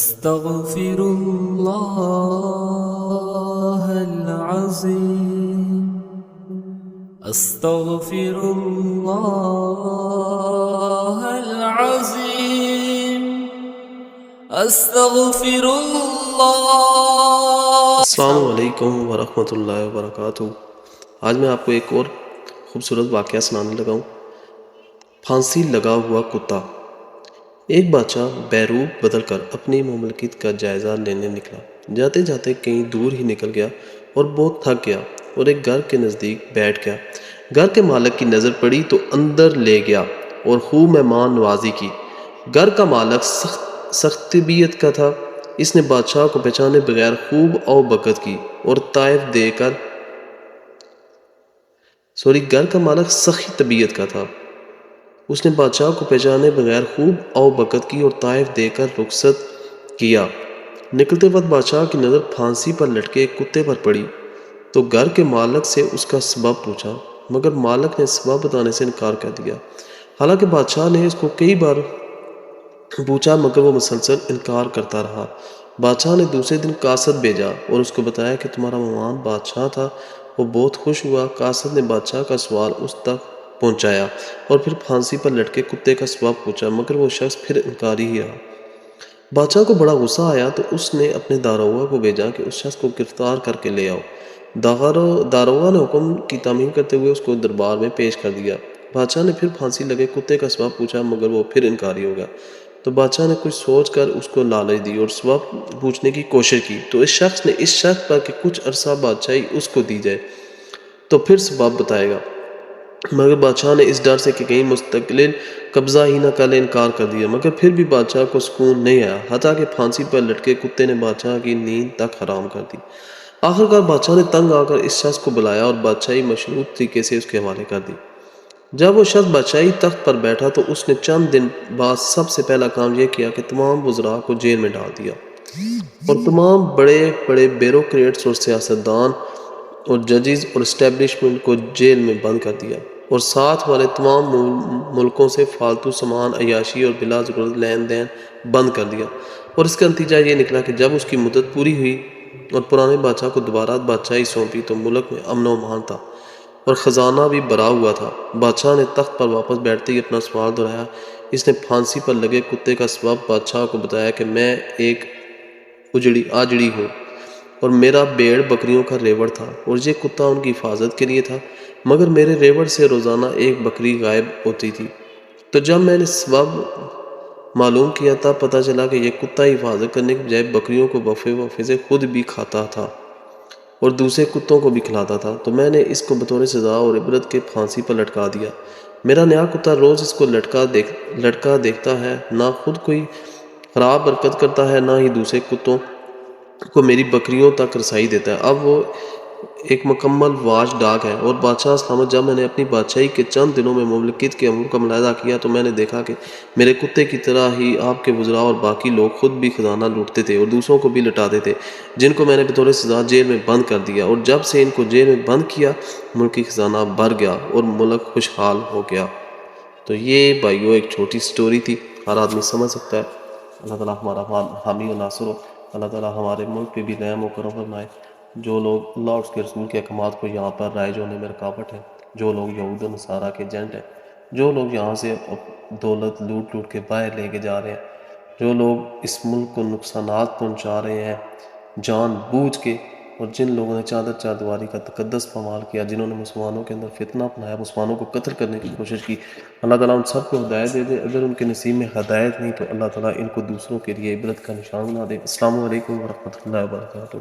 أستغفر الله العظيم أستغفر الله العظيم أستغفر الله. السلام علیکم ورحمۃ اللہ وبرکاتہ۔ آج میں آپ کو ایک اور خوبصورت واقعہ سنانے لگا ہوں۔ پھانسی لگا ہوا کتا۔ ایک بادشاہ بیروب بدل کر اپنی مملکت کا جائزہ لینے نکلا۔ جاتے جاتے کہیں دور ہی نکل گیا اور بہت تھک گیا اور ایک گھر کے نزدیک بیٹھ گیا۔ گھر کے مالک کی نظر پڑی تو اندر لے گیا اور خوب مہمان نوازی کی۔ گھر کا مالک سخت طبیعت کا تھا۔ اس نے بادشاہ کو پہچانے بغیر خوب او بکت کی اور طائف دے کر گھر کا مالک سخی طبیعت کا تھا۔ اس نے بادشاہ کو پہچانے بغیر خوب او بکت کی اور طائف دے کر رخصت کیا۔ نکلتے وقت بادشاہ کی نظر پھانسی پر لٹکے ایک کتے پر پڑی تو گھر کے مالک سے اس کا سبب پوچھا، مگر مالک نے سبب بتانے سے انکار کر دیا۔ حالانکہ بادشاہ نے اس کو کئی بار پوچھا مگر وہ مسلسل انکار کرتا رہا۔ بادشاہ نے دوسرے دن قاصد بھیجا اور اس کو بتایا کہ تمہارا مہمان بادشاہ تھا۔ وہ بہت خوش ہوا۔ قاصد نے بادشاہ کا سوال اس تک پہنچایا اور پھر پھانسی پر لٹکے کتے کا سبب پوچھا، مگر وہ شخص پھر انکاری ہی رہا۔ بادشاہ کو بڑا غصہ آیا تو اس نے اپنے داروغہ کو بھیجا کہ اس شخص کو گرفتار کر کے لے آؤ۔ داروغہ نے حکم کی تعمیل کرتے ہوئے اس کو دربار میں پیش کر دیا۔ بادشاہ نے پھر پھانسی لگے کتے کا سبب پوچھا، مگر وہ پھر انکاری ہو گیا۔ تو بادشاہ نے کچھ سوچ کر اس کو لالچ دی اور سبب پوچھنے کی کوشش کی تو اس شخص نے اس شرط پر کہ کچھ عرصہ بادشاہی اس کو دی جائے تو پھر سبب بتائے گا، مگر بادشاہ نے اس ڈر سے کہ کہیں مستقل قبضہ ہی نہ کر لے انکار کر دیا۔ مگر پھر بھی بادشاہ کو سکون نہیں آیا، حتیٰ کہ پھانسی پر لٹکے کتے نے بادشاہ کی نیند تک حرام کر دی۔ آخرکار بادشاہ نے تنگ آ کر اس شخص کو بلایا اور بادشاہی مشروط طریقے سے اس کے حوالے کر دی۔ جب وہ شخص بادشاہی تخت پر بیٹھا تو اس نے چند دن بعد سب سے پہلا کام یہ کیا کہ تمام وزراء کو جیل میں ڈال دیا اور تمام بڑے بڑے بیوروکریٹس اور سیاستدان اور ججز اور اسٹیبلشمنٹ کو جیل میں بند کر دیا اور ساتھ والے تمام ملکوں سے فالتو سامان، عیاشی اور بلا ضرورت لین دین بند کر دیا۔ اور اس کا نتیجہ یہ نکلا کہ جب اس کی مدت پوری ہوئی اور پرانے بادشاہ کو دوبارہ بادشاہی سونپی تو ملک میں امن و امان تھا اور خزانہ بھی بھرا ہوا تھا۔ بادشاہ نے تخت پر واپس بیٹھتے ہی اپنا سوال دہرایا۔ اس نے پھانسی پر لگے کتے کا سبب بادشاہ کو بتایا کہ میں ایک آجڑی ہوں اور میرا بھیڑ بکریوں کا ریوڑ تھا اور یہ کتا ان کی حفاظت کے لیے تھا، مگر میرے ریوڑ سے روزانہ ایک بکری غائب ہوتی تھی۔ تو جب میں نے سبب معلوم کیا تب پتہ چلا کہ یہ کتا حفاظت کرنے کے بجائے بکریوں کو وفے سے خود بھی کھاتا تھا اور دوسرے کتوں کو بھی کھلاتا تھا۔ تو میں نے اس کو بطور سزا اور عبرت کے پھانسی پر لٹکا دیا۔ میرا نیا کتا روز اس کو لٹکا دیکھتا ہے، نہ خود کوئی خراب حرکت کرتا ہے نہ ہی دوسرے کتوں کو میری بکریوں تک رسائی دیتا ہے۔ اب وہ ایک مکمل واچ ڈاگ ہے۔ اور بادشاہ سلامت، جب میں نے اپنی بادشاہی کے چند دنوں میں مملکت کے امور کا ملاحظہ کیا تو میں نے دیکھا کہ میرے کتے کی طرح ہی آپ کے وزراء اور باقی لوگ خود بھی خزانہ لوٹتے تھے اور دوسروں کو بھی لٹاتے تھے، جن کو میں نے بطور سزا جیل میں بند کر دیا۔ اور جب سے ان کو جیل میں بند کیا ملکی خزانہ بھر گیا اور ملک خوشحال ہو گیا۔ تو یہ بھائیو ایک چھوٹی سٹوری تھی، ہر آدمی سمجھ سکتا ہے۔ اللہ تعالیٰ ہمارا حامی و ناصر ہو، اللہ تعالیٰ ہمارے ملک پہ بھی رحم و کرم فرمائے۔ جو لوگ اللہ اور اس کے رسول کے احکامات کو یہاں پر رائج ہونے میں رکاوٹ ہے، جو لوگ یہود و نصارہ کے ایجنٹ ہیں، جو لوگ یہاں سے دولت لوٹ کے باہر لے کے جا رہے ہیں، جو لوگ اس ملک کو نقصانات پہنچا رہے ہیں جان بوجھ کے، اور جن لوگوں نے چادر چاردیواری کا تقدس پامال کیا، جنہوں نے مسلمانوں کے اندر فتنہ اپنایا، مسلمانوں کو قتل کرنے کی کوشش کی، اللہ تعالیٰ ان سب کو ہدایت دے دے۔ اگر ان کے نصیب میں ہدایت نہیں تو اللہ تعالیٰ ان کو دوسروں کے لیے عبرت کا نشان بنا دے۔ السلام علیکم ورحمۃ اللہ وبرکاتہ۔